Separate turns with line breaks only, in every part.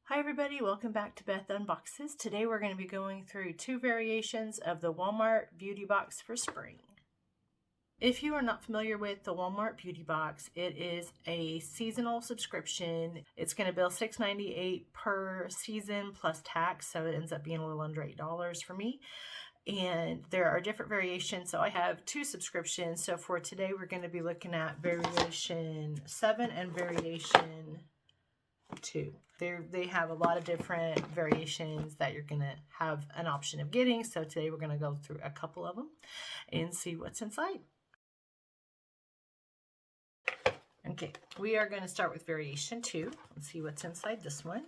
Hi everybody, welcome back to Beth Unboxes. Today we're going to be going through two variations of the Walmart Beauty Box for spring. If you are not familiar with the Walmart Beauty Box, it is a seasonal subscription. It's going to bill $6.98 per season plus tax, so it ends up being a little under $8 for me. And there are different variations, so I have two subscriptions. So for today we're going to be looking at variation 7 and variation 2. They have a lot of different variations that you're going to have an option of getting. So today we're going to go through a couple of them and see what's inside. Okay, we are going to start with variation 2 and see what's inside this one.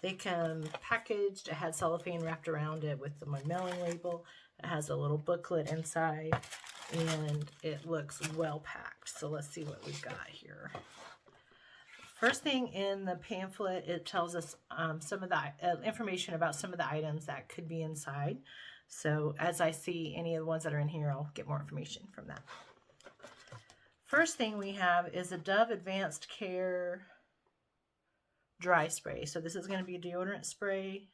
They come packaged. It had cellophane wrapped around it with the mailing label. It has a little booklet inside, and it looks well packed. So let's see what we've got here. First thing in the pamphlet, it tells us some of the information about some of the items that could be inside. So as I see any of the ones that are in here, I'll get more information from that. First thing we have is a Dove Advanced Care dry spray. So this is going to be a deodorant spray.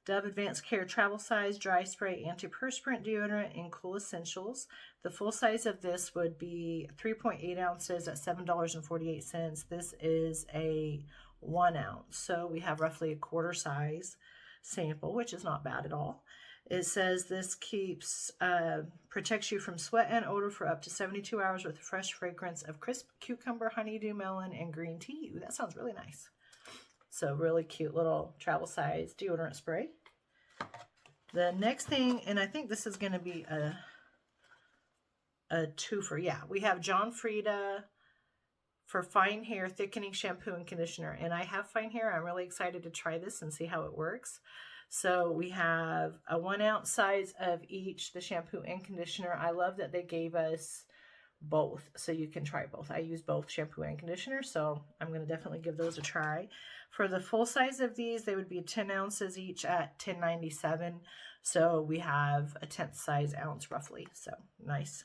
Dove Advanced Care Travel Size Dry Spray Antiperspirant Deodorant in Cool Essentials. The full size of this would be 3.8 ounces at $7.48. This is a 1 ounce. So we have roughly a quarter size sample, which is not bad at all. It says this protects you from sweat and odor for up to 72 hours with a fresh fragrance of crisp cucumber, honeydew melon, and green tea. Ooh, that sounds really nice. So really cute little travel size deodorant spray. The next thing, and I think this is going to be a twofer. Yeah, we have John Frieda for fine hair thickening shampoo and conditioner. And I have fine hair. I'm really excited to try this and see how it works. So we have a 1 ounce size of each, the shampoo and conditioner. I love that they gave us both, so you can try both. I use both shampoo and conditioner, so I'm going to definitely give those a try. For the full size of these, they would be 10 ounces each at $10.97. So we have a 10th size ounce roughly. So nice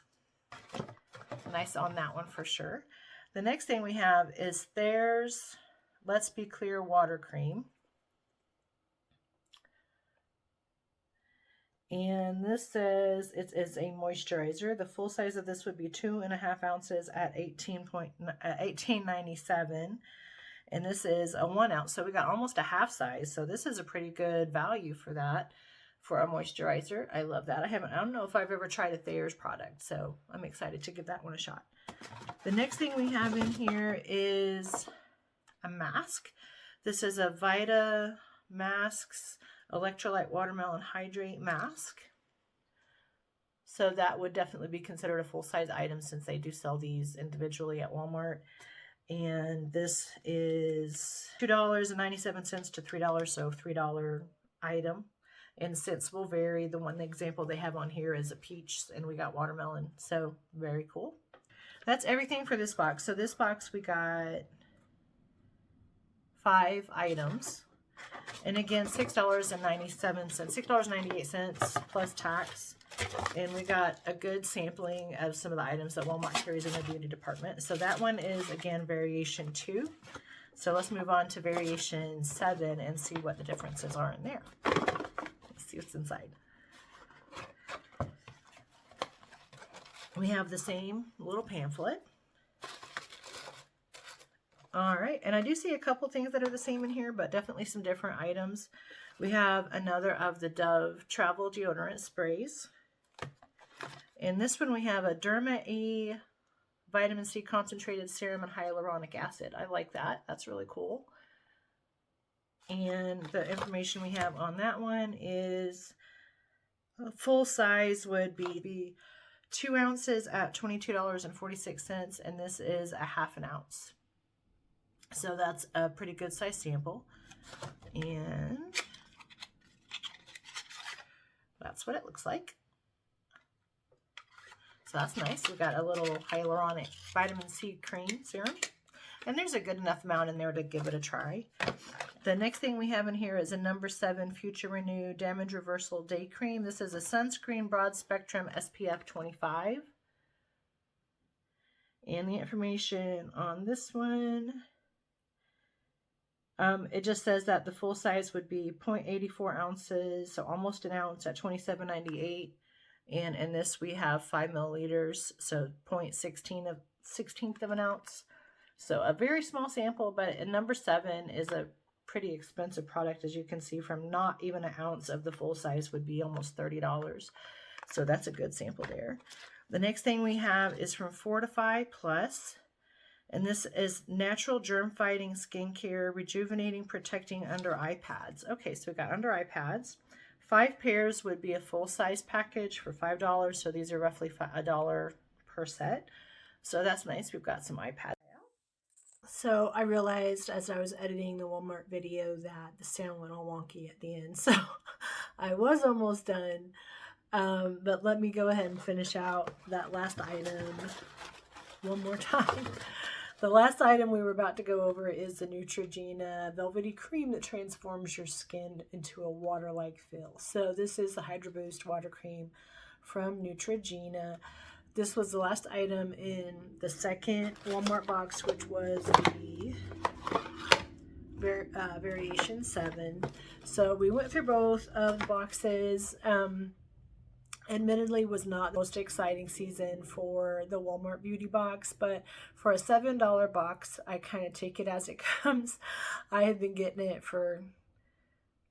on that one for sure. The next thing we have is Thayer's Let's Be Clear Water Cream. And this says it is a moisturizer. The full size of this would be 2.5 ounces at $18.97. And this is a 1 ounce. So we got almost a half size. So this is a pretty good value for that, for a moisturizer. I love that. I don't know if I've ever tried a Thayer's product. So I'm excited to give that one a shot. The next thing we have in here is a mask. This is a Vita Masks Electrolyte Watermelon Hydrate Mask. So that would definitely be considered a full-size item since they do sell these individually at Walmart. And this is $2.97 to $3, so $3 item. And scents will vary. The one example they have on here is a peach, and we got watermelon. So very cool. That's everything for this box. So this box we got 5 items. And again, $6.98 plus tax. And we got a good sampling of some of the items that Walmart carries in their beauty department. So that one is, again, variation 2. So let's move on to variation 7 and see what the differences are in there. Let's see what's inside. We have the same little pamphlet. All right, and I do see a couple things that are the same in here, but definitely some different items. We have another of the Dove Travel Deodorant Sprays. In this one, we have a Derma E Vitamin C Concentrated Serum and Hyaluronic Acid. I like that. That's really cool. And the information we have on that one is a full size would be 2 ounces at $22.46, and this is a half an ounce. So that's a pretty good size sample. And that's what it looks like. So that's nice. We got a little hyaluronic vitamin C cream serum. And there's a good enough amount in there to give it a try. The next thing we have in here is a number 7 Future Renew Damage Reversal Day Cream. This is a sunscreen broad spectrum SPF 25. And the information on this one, it just says that the full size would be 0.84 ounces, so almost an ounce at $27.98. And in this we have 5 milliliters, so 0.16 of an ounce. So a very small sample, but number 7 is a pretty expensive product, as you can see from not even an ounce of the full size would be almost $30. So that's a good sample there. The next thing we have is from Fortify Plus, and this is natural germ fighting skincare, rejuvenating, protecting under eye pads. Okay, so we got under eye pads. 5 pairs would be a full size package for $5. So these are roughly $1 per set. So that's nice. We've got some eye pads.
So I realized as I was editing the Walmart video that the sound went all wonky at the end. So I was almost done. But let me go ahead and finish out that last item one more time. The last item we were about to go over is the Neutrogena Velvety Cream that transforms your skin into a water-like feel. So this is the Hydro Boost Water Cream from Neutrogena. This was the last item in the second Walmart box, which was the Variation 7. So we went through both of the boxes. Admittedly was not the most exciting season for the Walmart beauty box, but for a $7 box, I kind of take it as it comes. I have been getting it for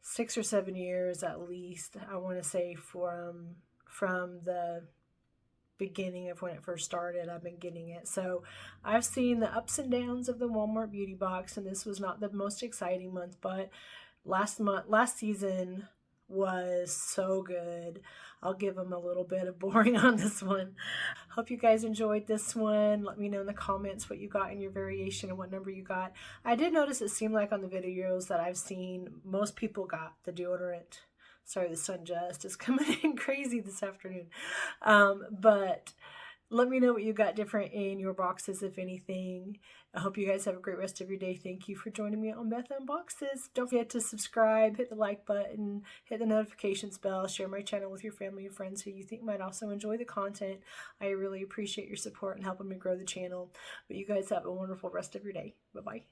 6 or 7 years at least. I want to say from the beginning of when it first started, I've been getting it. So I've seen the ups and downs of the Walmart beauty box, and this was not the most exciting month, but last season was so good. I'll give them a little bit of boring on this one. Hope you guys enjoyed this one. Let me know in the comments what you got in your variation and what number you got. I did notice it seemed like on the videos that I've seen, most people got the deodorant. Sorry, the sun just is coming in crazy this afternoon. But let me know what you got different in your boxes, if anything. I hope you guys have a great rest of your day. Thank you for joining me on Beth Unboxes. Don't forget to subscribe, hit the like button, hit the notifications bell, share my channel with your family and friends who you think might also enjoy the content. I really appreciate your support and helping me grow the channel. But you guys have a wonderful rest of your day. Bye-bye.